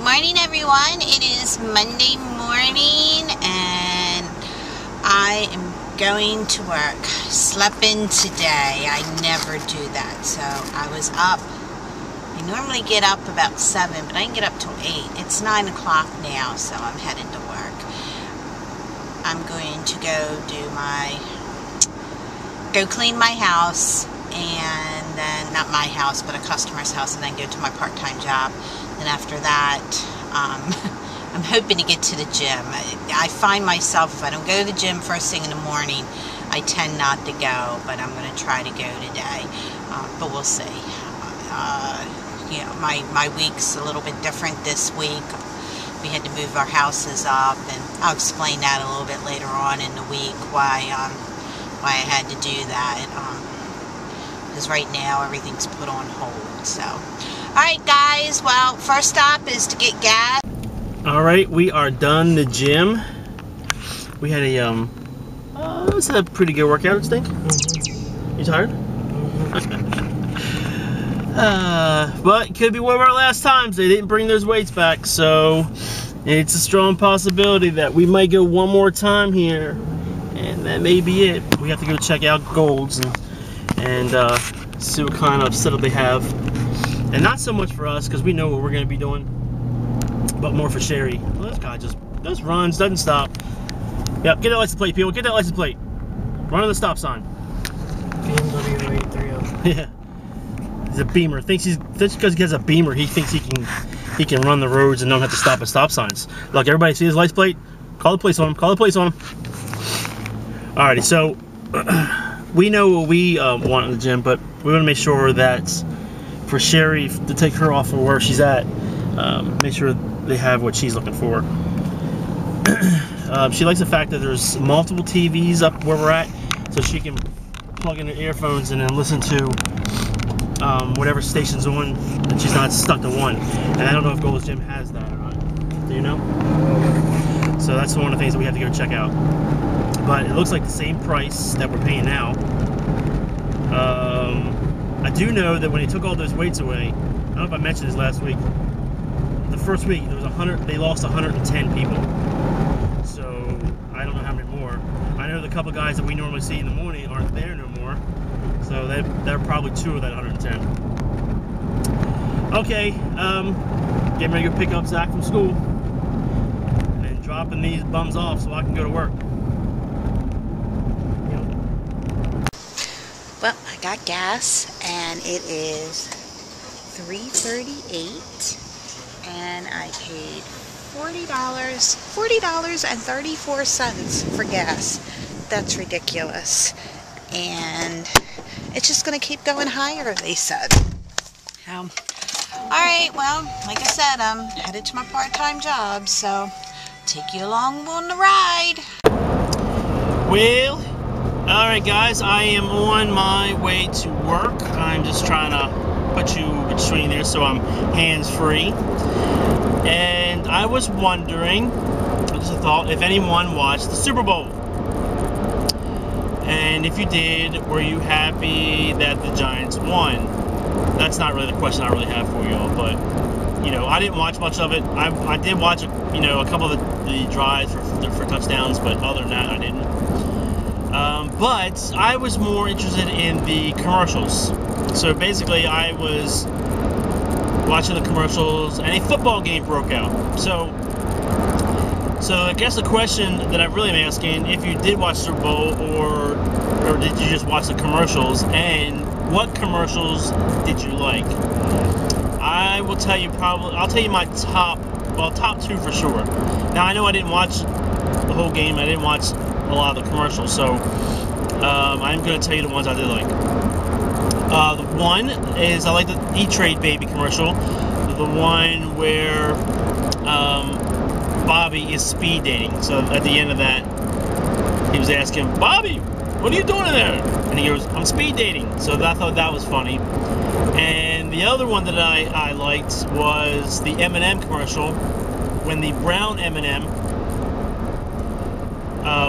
morning, everyone. It is Monday morning and I am going to work. Slept in today. I never do that. So I was up. I normally get up about 7, but I didn't get up till 8. It's 9 o'clock now, so I'm headed to work. I'm going to go clean my house, and then, not my house, but a customer's house, and then go to my part-time job. And after that, I'm hoping to get to the gym. I find myself, if I don't go to the gym first thing in the morning, I tend not to go, but I'm going to try to go today. But we'll see. You know, my week's a little bit different this week. We had to move our houses up, and I'll explain that a little bit later on in the week, why I had to do that. Because right now everything's put on hold. So, alright guys, well, first stop is to get gas. Alright, we are done the gym. We had a it's a pretty good workout, I think. You tired? But it could be one of our last times. They didn't bring those weights back, so it's a strong possibility that we might go one more time here, and that may be it. We have to go check out Gold's and see what kind of setup they have. And not so much for us, because we know what we're going to be doing, but more for Sherry. Well, this guy just runs, doesn't stop. Yep, get that license plate, people. Get that license plate. Run on the stop sign. BMW 830. Yeah. He's a Beamer. Just because he has a Beamer, he thinks he can run the roads and don't have to stop at stop signs. Look, everybody see his license plate? Call the police on him. Call the police on him. Alrighty, so we know what we want in the gym, but we want to make sure that for Sherry to take her off of where she's at, make sure they have what she's looking for. She likes the fact that there's multiple TVs up where we're at, so she can plug in her earphones and then listen to whatever station's on, and she's not stuck to one. And I don't know if Gold's Gym has that or not. Do you know? So that's one of the things that we have to go check out. But it looks like the same price that we're paying now. I do know that when they took all those weights away, I don't know if I mentioned this last week, the first week there was they lost 110 people. So I don't know how many more. I know the couple guys that we normally see in the morning aren't there no more. So they're probably 2 of that 110. Okay, getting ready to go pick up Zach from school and dropping these bums off so I can go to work. Well, I got gas, and it is 3:38, and I paid $40.34 for gas. That's ridiculous, and it's just going to keep going higher, they said. Alright, well, like I said, I'm headed to my part-time job, so take you along on the ride. Well, alright guys, I am on my way to work. I'm just trying to put you between there so I'm hands-free. And I was wondering, just a thought, if anyone watched the Super Bowl. And if you did, were you happy that the Giants won? That's not really the question I really have for y'all, but you know, I didn't watch much of it. I did watch a couple of the drives for touchdowns, but other than that, I didn't. But I was more interested in the commercials. So basically, I was watching the commercials, and a football game broke out. So I guess the question that I really am asking, if you did watch Super Bowl, or did you just watch the commercials, and what commercials did you like? I will tell you I'll tell you my top 2 for sure. Now I know I didn't watch the whole game, I didn't watch a lot of the commercials, so I'm going to tell you the ones I did like. The one is, I like the E-Trade Baby commercial, the one where Bobby is speed dating. So at the end of that, he was asking, Bobby, what are you doing in there? And he goes, I'm speed dating. So I thought that was funny. And the other one that I liked was the M&M commercial, when the brown M&M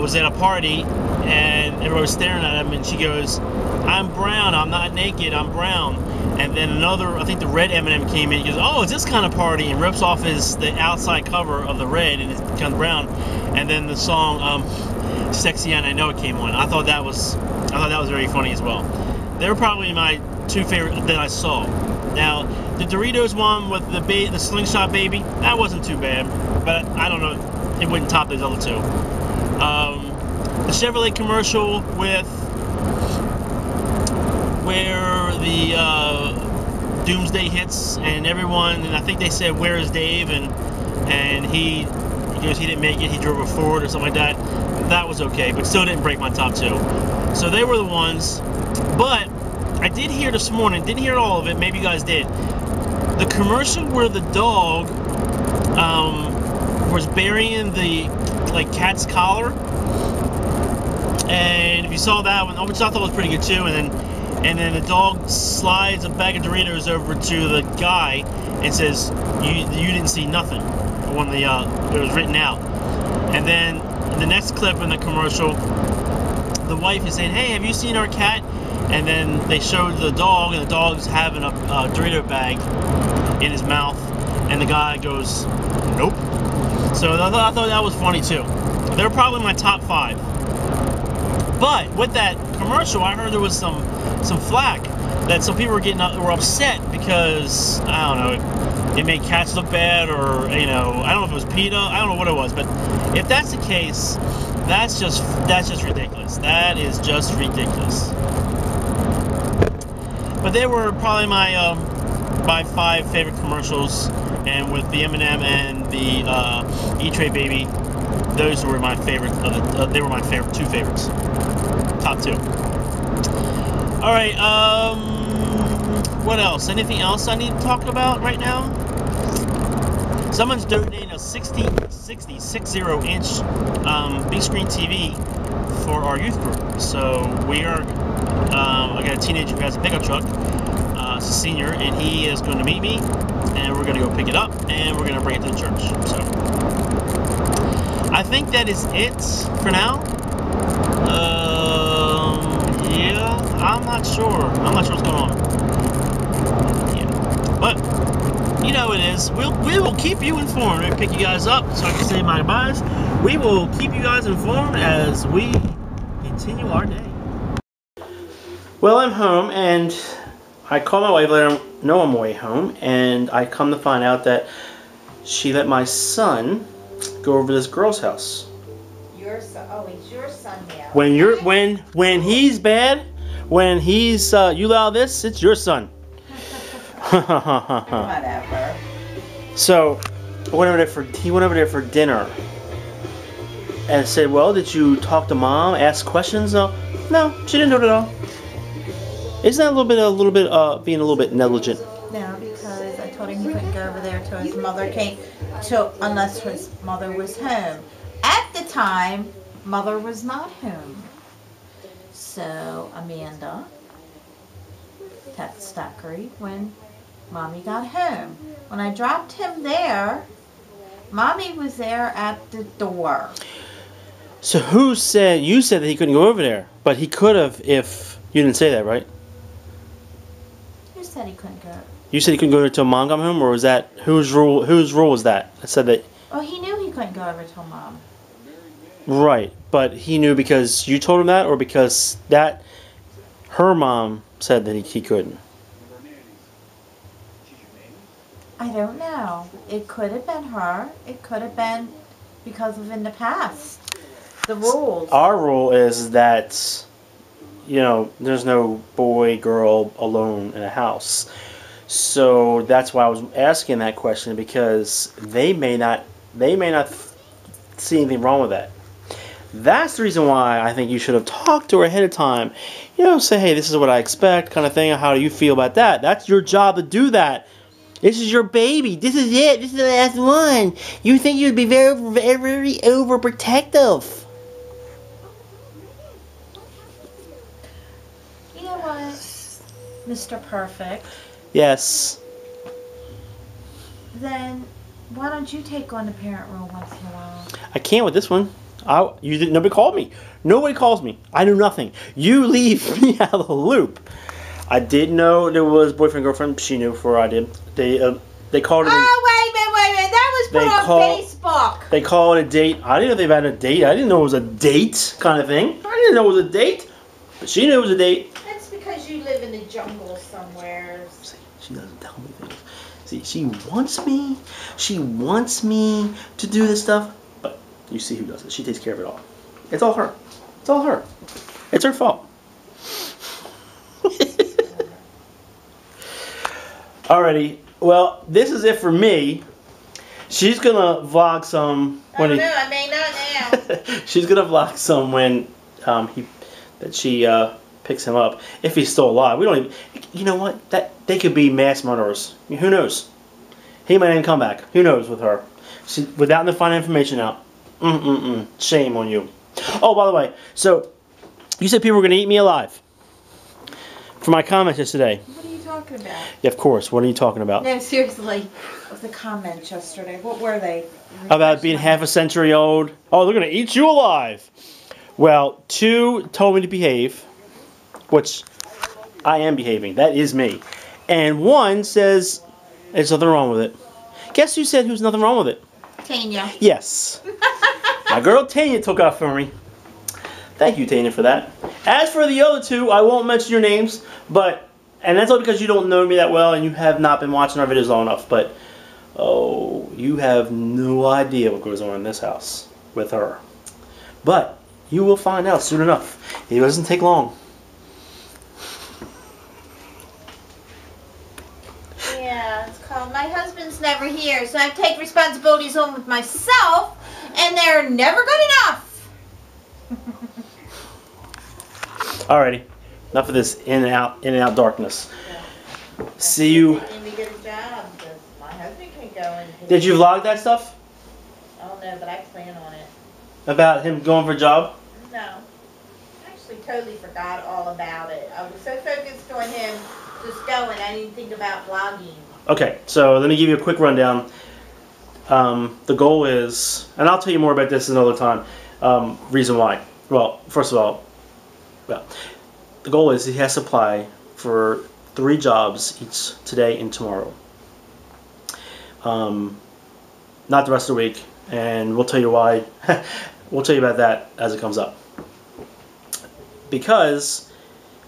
was at a party and everybody was staring at him, and she goes, I'm brown, I'm not naked, I'm brown. And then another, I think the red M&M came in. He goes, "Oh, it's this kind of party," and rips off the outside cover of the red, and it's kind of brown. And then the song "Sexy and I Know It" came on. I thought that was very funny as well. They were probably my two favorite that I saw. Now, the Doritos one with the slingshot baby, that wasn't too bad, but I don't know, it wouldn't top those other two. The Chevrolet commercial where the Doomsday hits and everyone, and I think they said, "Where is Dave?" and he goes, he didn't make it, he drove a Ford or something like that. That was okay, but still didn't break my top two. So they were the ones. But I did hear this morning, didn't hear all of it, maybe you guys did, the commercial where the dog was burying the cat's collar. And if you saw that one, which I thought was pretty good too, and then the dog slides a bag of Doritos over to the guy and says, you didn't see nothing when it was written out. And then in the next clip in the commercial, the wife is saying, "Hey, have you seen our cat?" And then they showed the dog, and the dog's having a Dorito bag in his mouth, and the guy goes, "Nope." So I thought that was funny too. They're probably my top 5. But with that commercial, I heard there was some flack that some people were upset because, I don't know, it made cats look bad, or I don't know if it was PETA, I don't know what it was. But if that's the case, that's just ridiculous. That is just ridiculous. But they were probably my 5 favorite commercials, and with the M&M and the E-Tray Baby, those were my favorite. They were my favorite 2 favorites, top 2. All right. What else? Anything else I need to talk about right now? Someone's donating a 60-inch big screen TV for our youth group. So we are. I got a teenager who has a pickup truck. It's a senior, and he is going to meet me, and we're going to go pick it up, and we're going to bring it to the church. So I think that is it for now. Yeah, I'm not sure. I'm not sure what's going on. Yeah, but you know it is. We will keep you informed. We pick you guys up so I can say my goodbyes. We will keep you guys informed as we continue our day. Well, I'm home, and I called my wife, let her know I'm way home, and I come to find out that she let my son go over to this girl's house. Your son? Oh, he's your son now. When he's bad, when he's you allow this, it's your son. Whatever. So he went over there for dinner, and said, "Well, did you talk to mom? Ask questions?" No, she didn't do it at all. Isn't that a little bit being a little bit negligent? No, because I told him he couldn't go over there till his mother came, unless his mother was home. At the time, mother was not home. So Amanda texted Thackeray when mommy got home. When I dropped him there, mommy was there at the door. So you said that he couldn't go over there, but he could have if you didn't say that, right? Who said he couldn't go? You said he couldn't go there till mom got home, or was that whose rule was that? I said that. Well, he knew he couldn't go over till mom. Right, but he knew because you told him that, or because her mom said that he couldn't. I don't know. It could have been her. It could have been because of in the past. The rules. Our rule is that, there's no boy, girl alone in a house. So that's why I was asking that question, because they may not see anything wrong with that. That's the reason why I think you should have talked to her ahead of time. Say, hey, this is what I expect, kind of thing. How do you feel about that? That's your job to do that. This is your baby. This is it. This is the last one. You think you'd be very, very overprotective. You know what, Mr. Perfect? Yes. Then why don't you take on the parent role once in a while? I can't with this one. Nobody called me. Nobody calls me. I do nothing. You leave me out of the loop. I did know there was boyfriend girlfriend. She knew before I did. They called it. Oh, wait a minute. That was put on Facebook. They call it a date. I didn't know they've had a date. I didn't know it was a date kind of thing. I didn't know it was a date. But she knew it was a date. That's because you live in the jungle somewhere. See, she doesn't tell me things. See, she wants me. She wants me to do this stuff. But you see who does it. She takes care of it all. It's all her. It's all her. It's her fault. Alrighty. Well, this is it for me. She's gonna vlog some when I may not now. she's gonna vlog some when she picks him up, if he's still alive. We don't even, you know what? That they could be mass murderers. Who knows? He might even come back. Who knows with her? Without the finding information out. Shame on you. Oh, by the way, so you said people were gonna eat me alive for my comments yesterday. What are you talking about? Yeah, of course. What are you talking about? No, seriously. The comments yesterday. What were they? About being half a century old. Oh, they're gonna eat you alive. Well, 2 told me to behave, which I am behaving. That is me. And 1 says there's nothing wrong with it. Guess who said there's nothing wrong with it? Tanya. Yes. My girl Tanya took off for me. Thank you, Tanya, for that. As for the other 2, I won't mention your names, and that's all because you don't know me that well and you have not been watching our videos long enough, but oh, you have no idea what goes on in this house with her. But you will find out soon enough. It doesn't take long. Yeah, it's called My Husband's Never Here, so I take responsibilities home with myself, and they're never good enough. Alrighty, enough of this in and out darkness. See you. Let me get a job, because my husband can go and... Did you vlog that stuff? Oh no, but I plan on it. About him going for a job? No. I actually totally forgot all about it. I was so focused on him just going, I didn't think about vlogging. Okay, so let me give you a quick rundown. The goal is, and I'll tell you more about this another time, reason why. Well, first of all, the goal is he has to apply for 3 jobs each today and tomorrow. Not the rest of the week, and we'll tell you why. We'll tell you about that as it comes up. Because,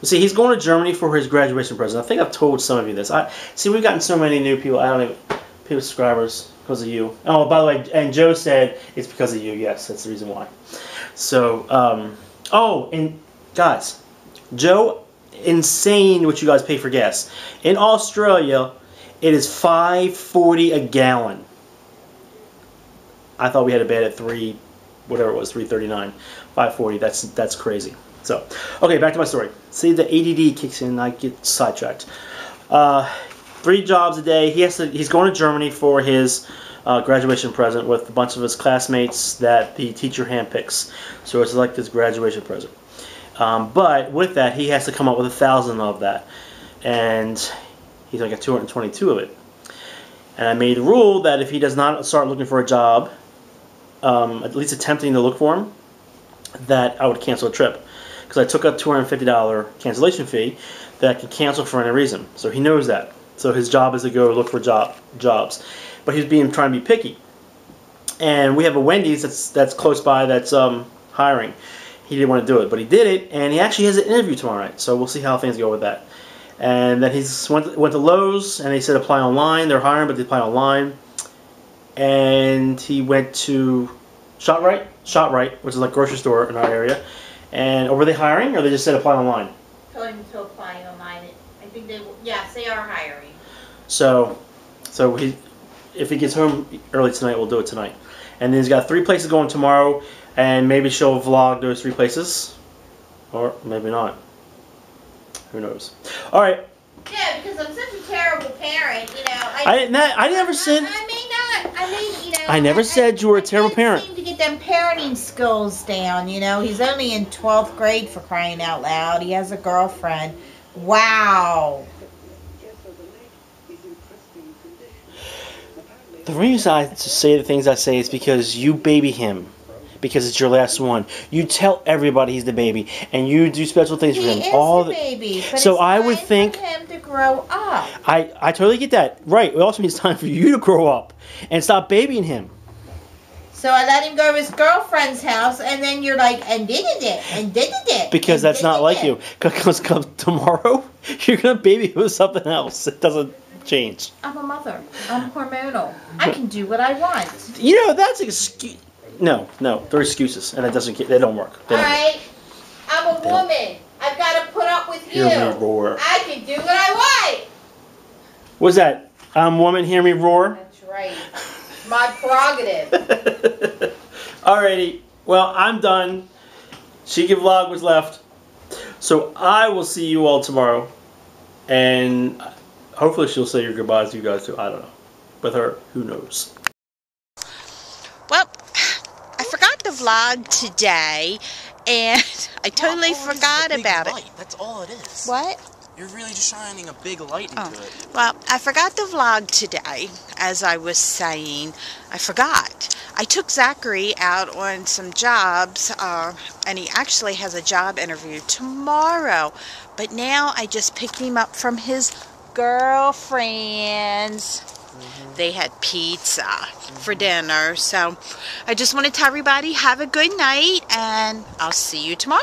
you see, he's going to Germany for his graduation present. I think I've told some of you this. See, we've gotten so many new people. I don't even, people, subscribers, because of you. Oh, by the way, and Joe said it's because of you. Yes, that's the reason why. So, oh, and guys, Joe, insane what you guys pay for gas. In Australia, it is $5.40 a gallon. I thought we had a bed at $3.39, $5.40. That's crazy. So, okay, back to my story. See, the ADD kicks in, and I get sidetracked. 3 jobs a day. He's going to Germany for his graduation present with a bunch of his classmates that the teacher handpicks. So it's like this graduation present. But with that, he has to come up with 1,000 of that, and he's only got 222 of it. And I made a rule that if he does not start looking for a job, at least attempting to look for him, that I would cancel a trip. Because I took a $250 cancellation fee that I could cancel for any reason. So he knows that. So his job is to go look for jobs. But he's trying to be picky. And we have a Wendy's that's close by that's hiring. He didn't want to do it, but he did it, and he actually has an interview tomorrow night. So we'll see how things go with that. And then he went to Lowe's, and they said apply online. They're hiring, but they apply online. And he went to ShopRite, which is like a grocery store in our area. And were they hiring, or they just said apply online? Told him to apply online. I think yes, they are hiring. So if he gets home early tonight, we'll do it tonight. And then he's got 3 places going tomorrow, and maybe she'll vlog those 3 places, or maybe not. Who knows? All right. Yeah, because I'm such a terrible parent, you know. I never said. I never said you were a terrible parent. Seem to get them parenting skills down, you know. He's only in 12th grade, for crying out loud. He has a girlfriend. Wow. The reason I say the things I say is because you baby him. because it's your last one. You tell everybody he's the baby, and you do special things for him. He is the baby, but so it's I would time think for him to grow up. I totally get that. Right. It also means time for you to grow up and stop babying him. So I let him go to his girlfriend's house, and then you're like, and did it. Because that's not like you. Because come tomorrow, you're going to baby with something else. It doesn't change. I'm a mother. I'm hormonal. I can do what I want. You know, that's an excuse. No, they're excuses, and they don't work. All right? I'm a woman. I've got to put up with you. Hear me roar. I can do what I want. What's that? Woman, hear me roar? That's right. My prerogative. Alrighty. Well, I'm done. Sheikah Vlog was left. So I will see you all tomorrow. And hopefully she'll say your goodbyes to you guys too. I don't know. With her, who knows? Well, I forgot to vlog today, and I totally forgot about it. That's all it is. What? You're really just shining a big light into it. Well, I forgot to vlog today, as I was saying. I forgot. I took Zachary out on some jobs, and he actually has a job interview tomorrow. But now I just picked him up from his girlfriends. They had pizza for dinner. So I just want to tell everybody, have a good night, and I'll see you tomorrow.